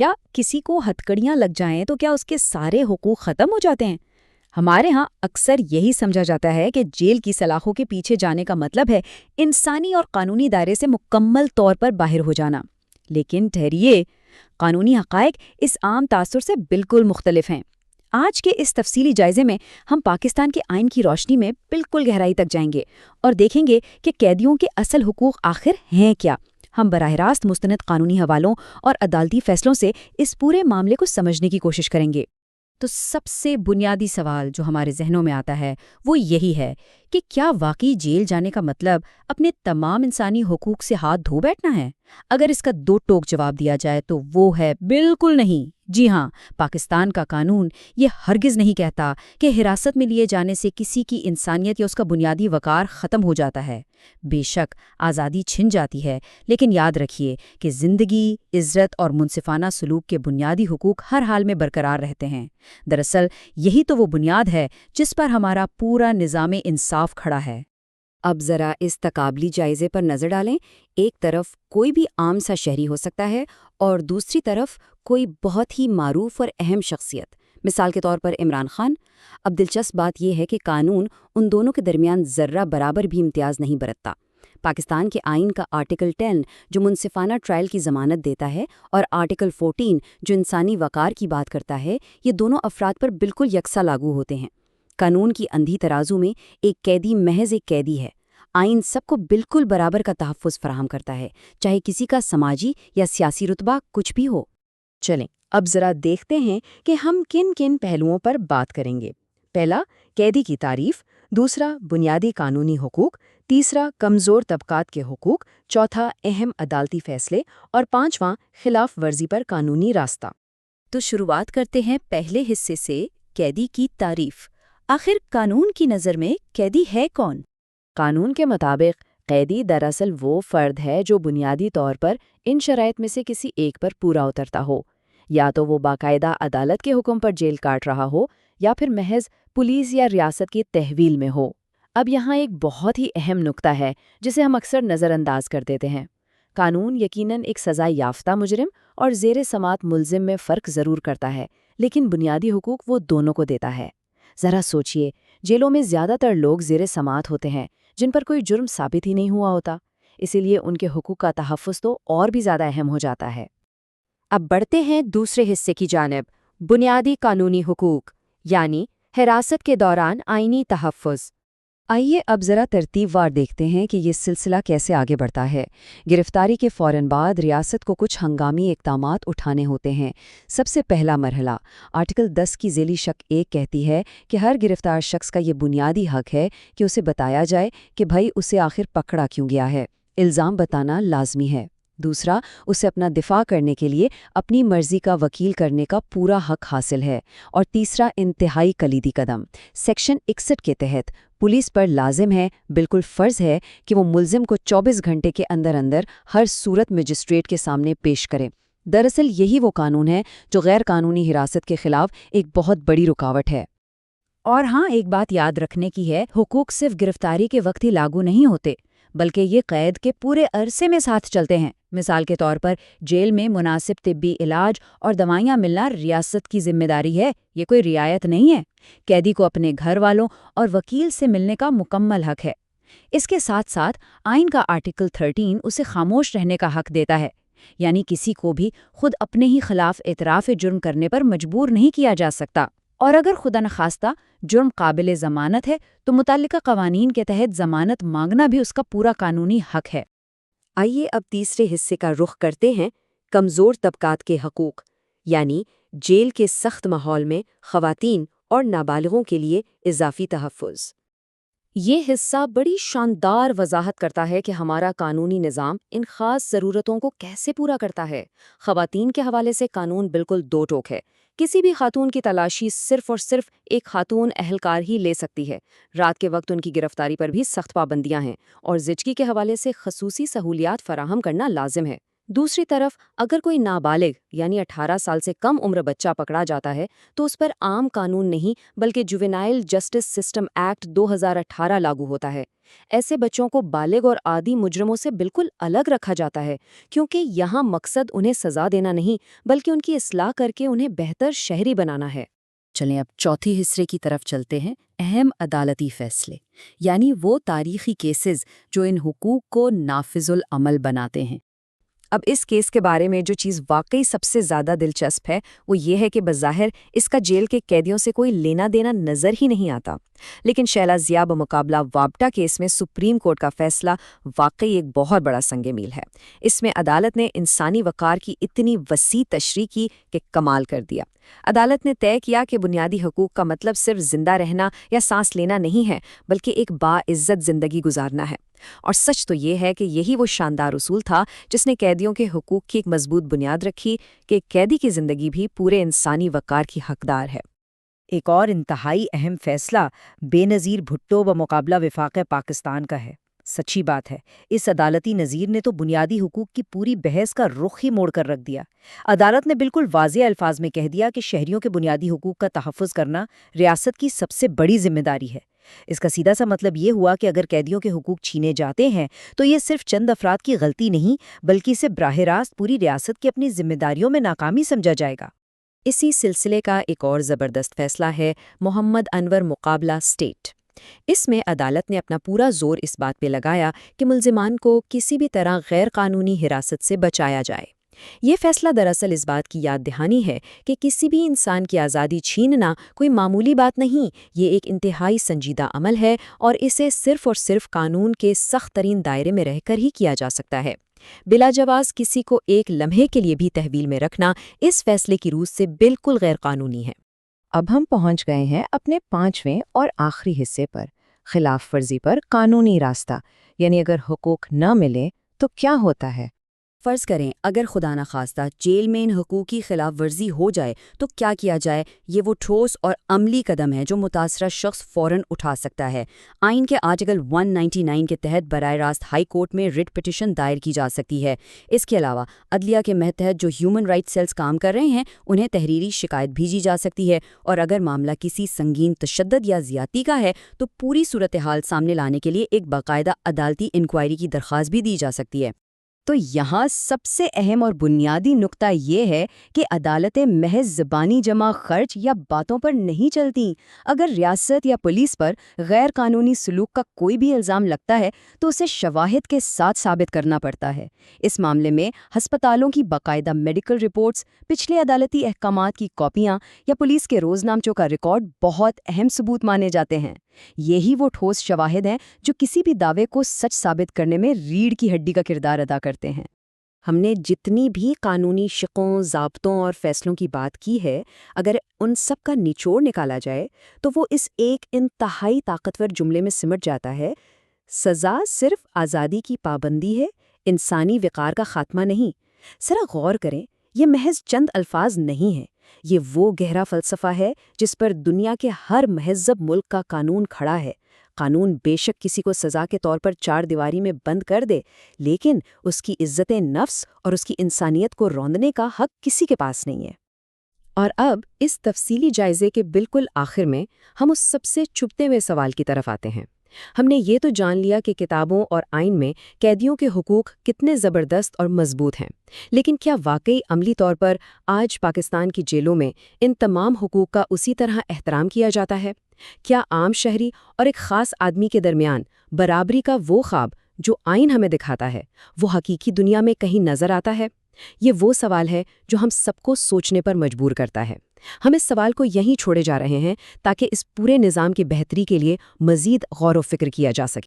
کیا کسی کو ہتکڑیاں لگ جائیں تو کیا اس کے سارے حقوق ختم ہو جاتے ہیں؟ ہمارے ہاں اکثر یہی سمجھا جاتا ہے کہ جیل کی سلاخوں کے پیچھے جانے کا مطلب ہے انسانی اور قانونی دائرے سے مکمل طور پر باہر ہو جانا۔ لیکن ٹھہریے، قانونی حقائق اس عام تاثر سے بالکل مختلف ہیں۔ آج کے اس تفصیلی جائزے میں ہم پاکستان کے آئین کی روشنی میں بالکل گہرائی تک جائیں گے اور دیکھیں گے کہ قیدیوں کے اصل حقوق آخر ہیں کیا۔ ہم براہ راست مستند قانونی حوالوں اور عدالتی فیصلوں سے اس پورے معاملے کو سمجھنے کی کوشش کریں گے۔ تو سب سے بنیادی سوال جو ہمارے ذہنوں میں آتا ہے وہ یہی ہے کہ کیا واقعی جیل جانے کا مطلب اپنے تمام انسانی حقوق سے ہاتھ دھو بیٹھنا ہے؟ اگر اس کا دو ٹوک جواب دیا جائے تو وہ ہے بالکل نہیں۔ جی ہاں، پاکستان کا قانون یہ ہرگز نہیں کہتا کہ حراست میں لیے جانے سے کسی کی انسانیت یا اس کا بنیادی وقار ختم ہو جاتا ہے۔ بے شک آزادی چھن جاتی ہے، لیکن یاد رکھیے کہ زندگی، عزت اور منصفانہ سلوک کے بنیادی حقوق ہر حال میں برقرار رہتے ہیں۔ دراصل یہی تو وہ بنیاد ہے جس پر ہمارا پورا نظام انصاف کھڑا ہے۔ اب ذرا اس تقابلی جائزے پر نظر ڈالیں۔ ایک طرف کوئی بھی عام سا شہری ہو سکتا ہے اور دوسری طرف کوئی بہت ہی معروف اور اہم شخصیت، مثال کے طور پر عمران خان۔ اب دلچسپ بات یہ ہے کہ قانون ان دونوں کے درمیان ذرہ برابر بھی امتیاز نہیں برتتا۔ پاکستان کے آئین کا آرٹیکل 10 جو منصفانہ ٹرائل کی ضمانت دیتا ہے اور آرٹیکل 14 جو انسانی وقار کی بات کرتا ہے، یہ دونوں افراد پر بالکل یکساں لاگو ہوتے ہیں۔ قانون کی اندھی ترازو میں ایک قیدی محض ایک قیدی ہے۔ آئین سب کو بالکل برابر کا تحفظ فراہم کرتا ہے، چاہے کسی کا سماجی یا سیاسی رتبہ کچھ بھی ہو۔ چلیں اب ذرا دیکھتے ہیں کہ ہم کن کن پہلوؤں پر بات کریں گے۔ پہلا، قیدی کی تعریف۔ دوسرا، بنیادی قانونی حقوق۔ تیسرا، کمزور طبقات کے حقوق۔ چوتھا، اہم عدالتی فیصلے۔ اور پانچواں، خلاف ورزی پر قانونی راستہ۔ تو شروعات کرتے ہیں پہلے حصے سے، قیدی کی تعریف۔ آخر قانون کی نظر میں قیدی ہے کون؟ قانون کے مطابق قیدی دراصل وہ فرد ہے جو بنیادی طور پر ان شرائط میں سے کسی ایک پر پورا اترتا ہو، یا تو وہ باقاعدہ عدالت کے حکم پر جیل کاٹ رہا ہو یا پھر محض پولیس یا ریاست کی تحویل میں ہو۔ اب یہاں ایک بہت ہی اہم نکتہ ہے جسے ہم اکثر نظر انداز کر دیتے ہیں۔ قانون یقیناً ایک سزا یافتہ مجرم اور زیر سماعت ملزم میں فرق ضرور کرتا ہے، لیکن بنیادی حقوق وہ دونوں کو دیتا ہے۔ ذرا سوچئے، جیلوں میں زیادہ تر لوگ زیر سماعت ہوتے ہیں جن پر کوئی جرم ثابت ہی نہیں ہوا ہوتا، اسی لیے ان کے حقوق کا تحفظ تو اور بھی زیادہ اہم ہو جاتا ہے۔ اب بڑھتے ہیں دوسرے حصے کی جانب، بنیادی قانونی حقوق، یعنی حراست کے دوران آئینی تحفظ۔ آئیے اب ذرا ترتیب وار دیکھتے ہیں کہ یہ سلسلہ کیسے آگے بڑھتا ہے۔ گرفتاری کے فوراً بعد ریاست کو کچھ ہنگامی اقدامات اٹھانے ہوتے ہیں۔ سب سے پہلا مرحلہ، آرٹیکل 10 کی ذیلی شق 1 کہتی ہے کہ ہر گرفتار شخص کا یہ بنیادی حق ہے کہ اسے بتایا جائے کہ بھائی اسے آخر پکڑا کیوں گیا ہے۔ الزام بتانا لازمی ہے۔ دوسرا، اسے اپنا دفاع کرنے کے لیے اپنی مرضی کا وکیل کرنے کا پورا حق حاصل ہے۔ اور تیسرا، انتہائی کلیدی قدم، سیکشن 61 کے تحت پولیس پر لازم ہے، بالکل فرض ہے کہ وہ ملزم کو 24 گھنٹے کے اندر اندر ہر صورت مجسٹریٹ کے سامنے پیش کرے۔ دراصل یہی وہ قانون ہے جو غیر قانونی حراست کے خلاف ایک بہت بڑی رکاوٹ ہے۔ اور ہاں، ایک بات یاد رکھنے کی ہے، حقوق صرف گرفتاری کے وقت ہی لاگو نہیں ہوتے، بلکہ یہ قید کے پورے عرصے میں ساتھ چلتے ہیں۔ مثال کے طور پر جیل میں مناسب طبی علاج اور دوائیاں ملنا ریاست کی ذمہ داری ہے، یہ کوئی رعایت نہیں ہے۔ قیدی کو اپنے گھر والوں اور وکیل سے ملنے کا مکمل حق ہے۔ اس کے ساتھ ساتھ آئین کا آرٹیکل 13 اسے خاموش رہنے کا حق دیتا ہے، یعنی کسی کو بھی خود اپنے ہی خلاف اعتراف جرم کرنے پر مجبور نہیں کیا جا سکتا، اور اگر خدا نخواستہ جرم قابل ضمانت ہے تو متعلقہ قوانین کے تحت ضمانت مانگنا بھی اس کا پورا قانونی حق ہے۔ آئیے اب تیسرے حصے کا رخ کرتے ہیں، کمزور طبقات کے حقوق، یعنی جیل کے سخت ماحول میں خواتین اور نابالغوں کے لیے اضافی تحفظ۔ یہ حصہ بڑی شاندار وضاحت کرتا ہے کہ ہمارا قانونی نظام ان خاص ضرورتوں کو کیسے پورا کرتا ہے۔ خواتین کے حوالے سے قانون بالکل دو ٹوک ہے۔ کسی بھی خاتون کی تلاشی صرف اور صرف ایک خاتون اہلکار ہی لے سکتی ہے۔ رات کے وقت ان کی گرفتاری پر بھی سخت پابندیاں ہیں، اور زچگی کے حوالے سے خصوصی سہولیات فراہم کرنا لازم ہے۔ دوسری طرف اگر کوئی نابالغ یعنی 18 سال سے کم عمر بچہ پکڑا جاتا ہے تو اس پر عام قانون نہیں بلکہ جوینائل جسٹس سسٹم ایکٹ 2018 لاگو ہوتا ہے۔ ایسے بچوں کو بالغ اور عادی مجرموں سے بالکل الگ رکھا جاتا ہے، کیونکہ یہاں مقصد انہیں سزا دینا نہیں بلکہ ان کی اصلاح کر کے انہیں بہتر شہری بنانا ہے۔ چلیں اب چوتھی حصے کی طرف چلتے ہیں، اہم عدالتی فیصلے، یعنی وہ تاریخی کیسز جو ان حقوق کو نافذ العمل بناتے ہیں۔ اب اس کیس کے بارے میں جو چیز واقعی سب سے زیادہ دلچسپ ہے وہ یہ ہے کہ بظاہر اس کا جیل کے قیدیوں سے کوئی لینا دینا نظر ہی نہیں آتا، لیکن شیلا ضیاء بمقابلہ وابٹا کیس میں سپریم کورٹ کا فیصلہ واقعی ایک بہت بڑا سنگ میل ہے۔ اس میں عدالت نے انسانی وقار کی اتنی وسیع تشریح کی کہ کمال کر دیا۔ عدالت نے طے کیا کہ بنیادی حقوق کا مطلب صرف زندہ رہنا یا سانس لینا نہیں ہے، بلکہ ایک باعزت زندگی گزارنا ہے۔ اور سچ تو یہ ہے کہ یہی وہ شاندار اصول تھا جس نے قیدیوں کے حقوق کی ایک مضبوط بنیاد رکھی کہ قیدی کی زندگی بھی پورے انسانی وقار کی حقدار ہے۔ ایک اور انتہائی اہم فیصلہ بے نظیر بھٹو بمقابلہ وفاق پاکستان کا ہے۔ سچی بات ہے، اس عدالتی نظیر نے تو بنیادی حقوق کی پوری بحث کا رخ ہی موڑ کر رکھ دیا۔ عدالت نے بالکل واضح الفاظ میں کہہ دیا کہ شہریوں کے بنیادی حقوق کا تحفظ کرنا ریاست کی سب سے بڑی ذمہ داری ہے۔ اس کا سیدھا سا مطلب یہ ہوا کہ اگر قیدیوں کے حقوق چھینے جاتے ہیں تو یہ صرف چند افراد کی غلطی نہیں بلکہ اسے براہ راست پوری ریاست کی اپنی ذمہ داریوں میں ناکامی سمجھا جائے گا۔ اسی سلسلے کا ایک اور زبردست فیصلہ ہے محمد انور مقابلہ اسٹیٹ۔ اس میں عدالت نے اپنا پورا زور اس بات پہ لگایا کہ ملزمان کو کسی بھی طرح غیر قانونی حراست سے بچایا جائے۔ یہ فیصلہ دراصل اس بات کی یاد دہانی ہے کہ کسی بھی انسان کی آزادی چھیننا کوئی معمولی بات نہیں، یہ ایک انتہائی سنجیدہ عمل ہے اور اسے صرف اور صرف قانون کے سخت ترین دائرے میں رہ کر ہی کیا جا سکتا ہے۔ بلا جواز کسی کو ایک لمحے کے لیے بھی تحویل میں رکھنا اس فیصلے کی روح سے بالکل غیر قانونی ہے۔ اب ہم پہنچ گئے ہیں اپنے 5ویں اور آخری حصے پر، خلاف ورزی پر قانونی راستہ، یعنی اگر حقوق نہ ملے تو کیا ہوتا ہے۔ فرض کریں اگر خدا نخواستہ جیل میں ان حقوقی خلاف ورزی ہو جائے تو کیا کیا جائے؟ یہ وہ ٹھوس اور عملی قدم ہے جو متاثرہ شخص فوراً اٹھا سکتا ہے۔ آئین کے آرٹیکل 199 کے تحت براہ راست ہائی کورٹ میں ریٹ پٹیشن دائر کی جا سکتی ہے۔ اس کے علاوہ عدلیہ کے ماتحت جو ہیومن رائٹ سیلز کام کر رہے ہیں انہیں تحریری شکایت بھیجی جا سکتی ہے، اور اگر معاملہ کسی سنگین تشدد یا زیادتی کا ہے تو پوری صورتحال سامنے لانے کے لیے ایک باقاعدہ عدالتی انکوائری کی درخواست بھی دی جا سکتی ہے۔ تو یہاں سب سے اہم اور بنیادی نقطہ یہ ہے کہ عدالتیں محض زبانی جمع خرچ یا باتوں پر نہیں چلتیں۔ اگر ریاست یا پولیس پر غیر قانونی سلوک کا کوئی بھی الزام لگتا ہے تو اسے شواہد کے ساتھ ثابت کرنا پڑتا ہے۔ اس معاملے میں ہسپتالوں کی باقاعدہ میڈیکل رپورٹس، پچھلے عدالتی احکامات کی کاپیاں یا پولیس کے روزنامچوں کا ریکارڈ بہت اہم ثبوت مانے جاتے ہیں۔ یہی وہ ٹھوس شواہد ہیں جو کسی بھی دعوے کو سچ ثابت کرنے میں ریڑھ کی ہڈی کا کردار ادا کرتے ہیں۔ ہم نے جتنی بھی قانونی شقوں، ضابطوں اور فیصلوں کی بات کی ہے، اگر ان سب کا نچوڑ نکالا جائے تو وہ اس ایک انتہائی طاقتور جملے میں سمٹ جاتا ہے: سزا صرف آزادی کی پابندی ہے، انسانی وقار کا خاتمہ نہیں۔ ذرا غور کریں، یہ محض چند الفاظ نہیں ہیں، یہ وہ گہرا فلسفہ ہے جس پر دنیا کے ہر مہذب ملک کا قانون کھڑا ہے۔ قانون بے شک کسی کو سزا کے طور پر 4 دیواری میں بند کر دے، لیکن اس کی عزت نفس اور اس کی انسانیت کو روندنے کا حق کسی کے پاس نہیں ہے۔ اور اب اس تفصیلی جائزے کے بالکل آخر میں ہم اس سب سے چھپتے ہوئے سوال کی طرف آتے ہیں۔ ہم نے یہ تو جان لیا کہ کتابوں اور آئین میں قیدیوں کے حقوق کتنے زبردست اور مضبوط ہیں، لیکن کیا واقعی عملی طور پر آج پاکستان کی جیلوں میں ان تمام حقوق کا اسی طرح احترام کیا جاتا ہے؟ کیا عام شہری اور ایک خاص آدمی کے درمیان برابری کا وہ خواب جو آئین ہمیں دکھاتا ہے وہ حقیقی دنیا میں کہیں نظر آتا ہے؟ یہ وہ سوال ہے جو ہم سب کو سوچنے پر مجبور کرتا ہے۔ ہم اس سوال کو یہیں چھوڑے جا رہے ہیں تاکہ اس پورے نظام کی بہتری کے لیے مزید غور و فکر کیا جا سکے۔